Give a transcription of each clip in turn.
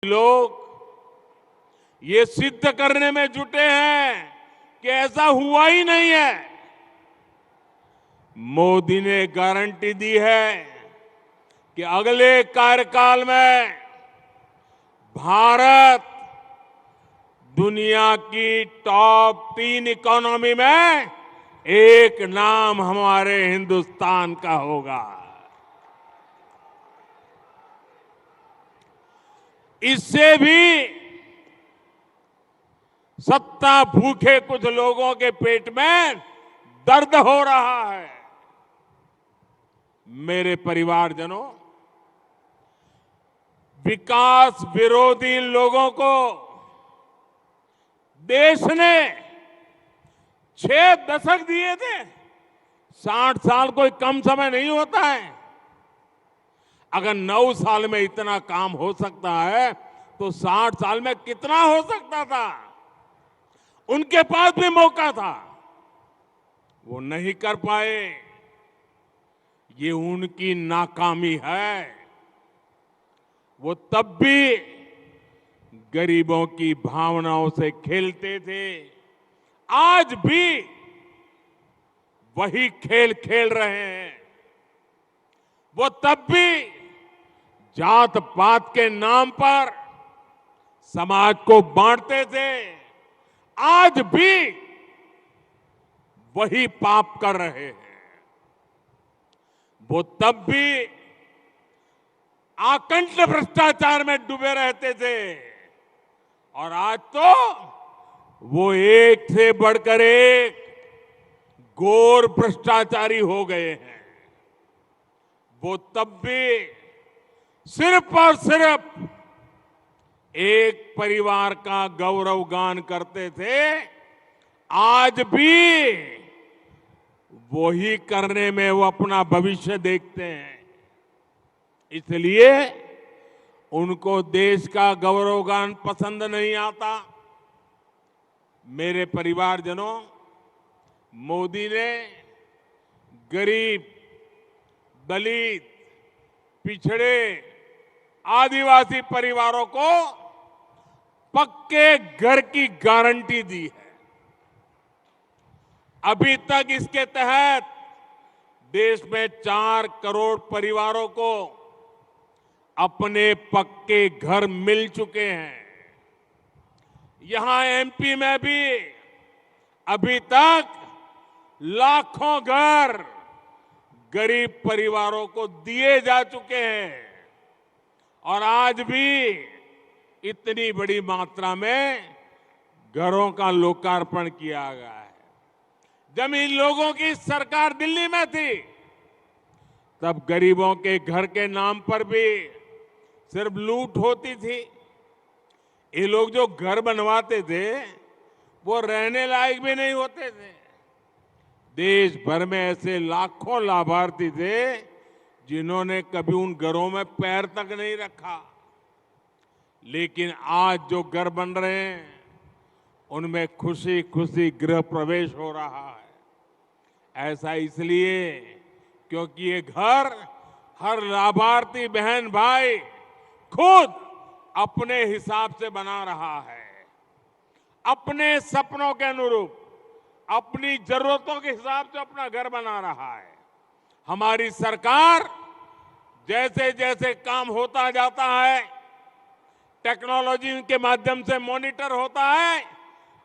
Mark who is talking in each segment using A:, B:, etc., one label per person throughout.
A: लोग ये सिद्ध करने में जुटे हैं कि ऐसा हुआ ही नहीं है। मोदी ने गारंटी दी है कि अगले कार्यकाल में भारत दुनिया की टॉप 3 इकोनॉमी में एक नाम हमारे हिंदुस्तान का होगा। इससे भी सत्ता भूखे कुछ लोगों के पेट में दर्द हो रहा है। मेरे परिवारजनों, विकास विरोधी लोगों को देश ने 6 दशक दिए थे। 60 साल कोई कम समय नहीं होता है। अगर 9 साल में इतना काम हो सकता है तो 60 साल में कितना हो सकता था। उनके पास भी मौका था, वो नहीं कर पाए। ये उनकी नाकामी है। वो तब भी गरीबों की भावनाओं से खेलते थे, आज भी वही खेल खेल रहे हैं। वो तब भी जात पात के नाम पर समाज को बांटते थे, आज भी वही पाप कर रहे हैं। वो तब भी आकंठ भ्रष्टाचार में डूबे रहते थे और आज तो वो एक से बढ़कर एक घोर भ्रष्टाचारी हो गए हैं। वो तब भी सिर्फ और सिर्फ एक परिवार का गौरव गान करते थे, आज भी वही करने में वो अपना भविष्य देखते हैं। इसलिए उनको देश का गौरव गान पसंद नहीं आता। मेरे परिवारजनों, मोदी ने गरीब, दलित, पिछड़े, आदिवासी परिवारों को पक्के घर की गारंटी दी है। अभी तक इसके तहत देश में 4 करोड़ परिवारों को अपने पक्के घर मिल चुके हैं। यहां एमपी में भी अभी तक लाखों घर गरीब परिवारों को दिए जा चुके हैं और आज भी इतनी बड़ी मात्रा में घरों का लोकार्पण किया गया है। जब इन लोगों की सरकार दिल्ली में थी, तब गरीबों के घर के नाम पर भी सिर्फ लूट होती थी। ये लोग जो घर बनवाते थे वो रहने लायक भी नहीं होते थे। देश भर में ऐसे लाखों लाभार्थी थे जिन्होंने कभी उन घरों में पैर तक नहीं रखा। लेकिन आज जो घर बन रहे हैं उनमें खुशी खुशी गृह प्रवेश हो रहा है। ऐसा इसलिए क्योंकि ये घर हर लाभार्थी बहन भाई खुद अपने हिसाब से बना रहा है, अपने सपनों के अनुरूप, अपनी जरूरतों के हिसाब से अपना घर बना रहा है। हमारी सरकार जैसे जैसे काम होता जाता है, टेक्नोलॉजी के माध्यम से मॉनिटर होता है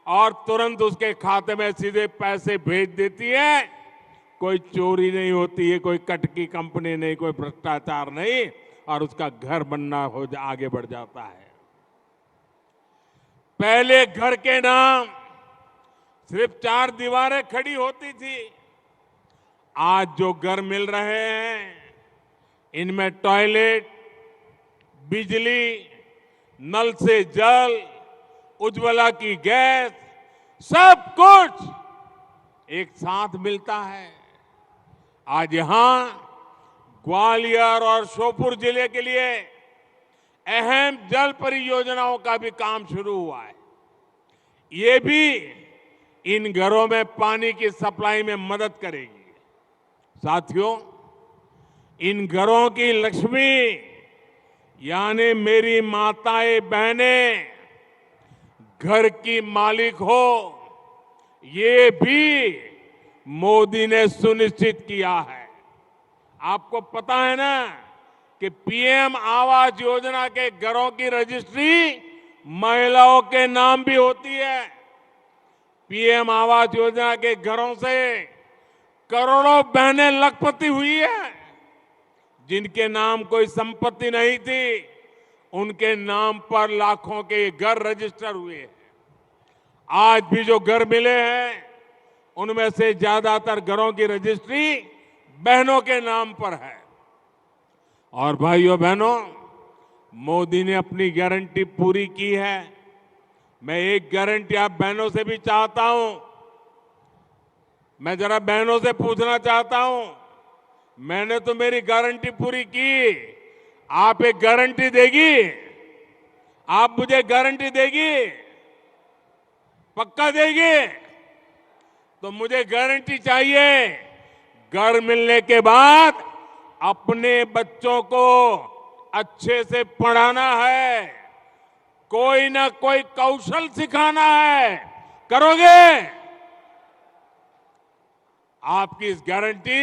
A: और तुरंत उसके खाते में सीधे पैसे भेज देती है। कोई चोरी नहीं होती है, कोई कटकी कंपनी नहीं, कोई भ्रष्टाचार नहीं, और उसका घर बनना आगे बढ़ जाता है। पहले घर के नाम सिर्फ 4 दीवारें खड़ी होती थी। आज जो घर मिल रहे हैं इनमें टॉयलेट, बिजली, नल से जल, उज्ज्वला की गैस, सब कुछ एक साथ मिलता है। आज यहां ग्वालियर और श्योपुर जिले के लिए अहम जल परियोजनाओं का भी काम शुरू हुआ है। ये भी इन घरों में पानी की सप्लाई में मदद करेगी। साथियों, इन घरों की लक्ष्मी यानी मेरी माताएं बहनें घर की मालिक हो, ये भी मोदी ने सुनिश्चित किया है। आपको पता है ना कि पीएम आवास योजना के घरों की रजिस्ट्री महिलाओं के नाम भी होती है। पीएम आवास योजना के घरों से करोड़ों बहनें लखपति हुई है। जिनके नाम कोई संपत्ति नहीं थी, उनके नाम पर लाखों के घर रजिस्टर हुए हैं। आज भी जो घर मिले हैं, उनमें से ज्यादातर घरों की रजिस्ट्री बहनों के नाम पर है। और भाइयों बहनों, मोदी ने अपनी गारंटी पूरी की है। मैं एक गारंटी आप बहनों से भी चाहता हूं। मैं जरा बहनों से पूछना चाहता हूं, मैंने तो मेरी गारंटी पूरी की, आप एक गारंटी देगी? आप मुझे गारंटी देगी? पक्का देगी? तो मुझे गारंटी चाहिए, घर मिलने के बाद अपने बच्चों को अच्छे से पढ़ाना है, कोई ना कोई कौशल सिखाना है। करोगे? आपकी इस गारंटी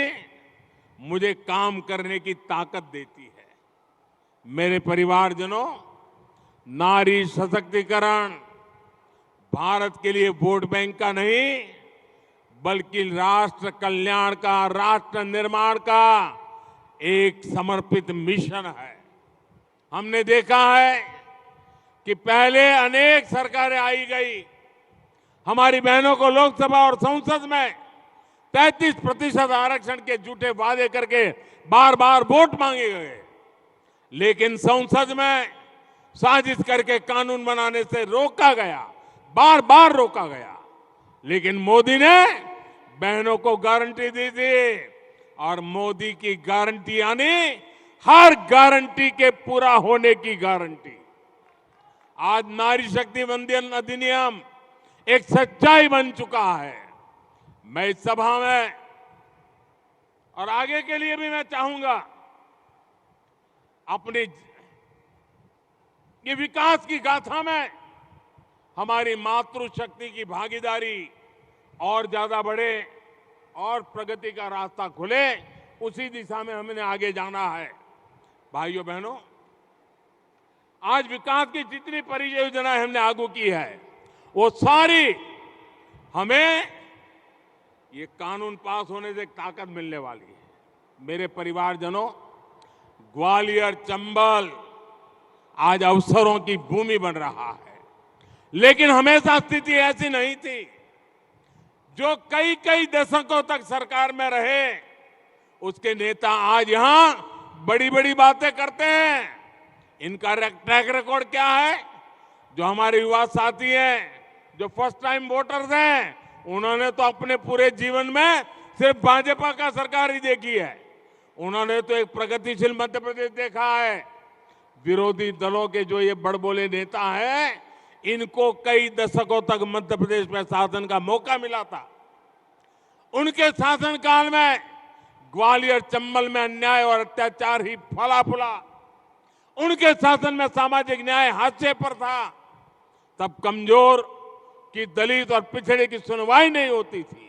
A: मुझे काम करने की ताकत देती है। मेरे परिवारजनों, नारी सशक्तिकरण भारत के लिए वोट बैंक का नहीं, बल्कि राष्ट्र कल्याण का, राष्ट्र निर्माण का एक समर्पित मिशन है। हमने देखा है कि पहले अनेक सरकारें आई गई, हमारी बहनों को लोकसभा और संसद में 33% आरक्षण के झूठे वादे करके बार बार वोट मांगे गए, लेकिन संसद में साजिश करके कानून बनाने से रोका गया, बार बार रोका गया। लेकिन मोदी ने बहनों को गारंटी दी थी, और मोदी की गारंटी यानी हर गारंटी के पूरा होने की गारंटी। आज नारी शक्ति वंदन अधिनियम एक सच्चाई बन चुका है। मैं इस सभा में और आगे के लिए भी मैं चाहूंगा, अपनी ये विकास की गाथा में हमारी मातृशक्ति की भागीदारी और ज्यादा बढ़े और प्रगति का रास्ता खुले, उसी दिशा में हमने आगे जाना है। भाइयों बहनों, आज विकास की जितनी परियोजनाएं हमने आगू की है, वो सारी हमें ये कानून पास होने से एक ताकत मिलने वाली है। मेरे परिवारजनों, ग्वालियर, चंबल आज अवसरों की भूमि बन रहा है, लेकिन हमेशा स्थिति ऐसी नहीं थी। जो कई कई दशकों तक सरकार में रहे, उसके नेता आज यहां बड़ी बड़ी बातें करते हैं। इनका ट्रैक रिकॉर्ड क्या है? जो हमारे युवा साथी हैं, जो फर्स्ट टाइम वोटर्स हैं, उन्होंने तो अपने पूरे जीवन में सिर्फ भाजपा का सरकार ही देखी है। उन्होंने तो एक प्रगतिशील मध्य प्रदेश देखा है। विरोधी दलों के जो ये बड़बोले नेता हैं, इनको कई दशकों तक मध्य प्रदेश में शासन का मौका मिला था। उनके शासनकाल में ग्वालियर, चंबल में अन्याय और अत्याचार ही फला फूला। उनके शासन में सामाजिक न्याय हाशिए पर था। तब कमजोर की, दलित और पिछड़े की सुनवाई नहीं होती थी।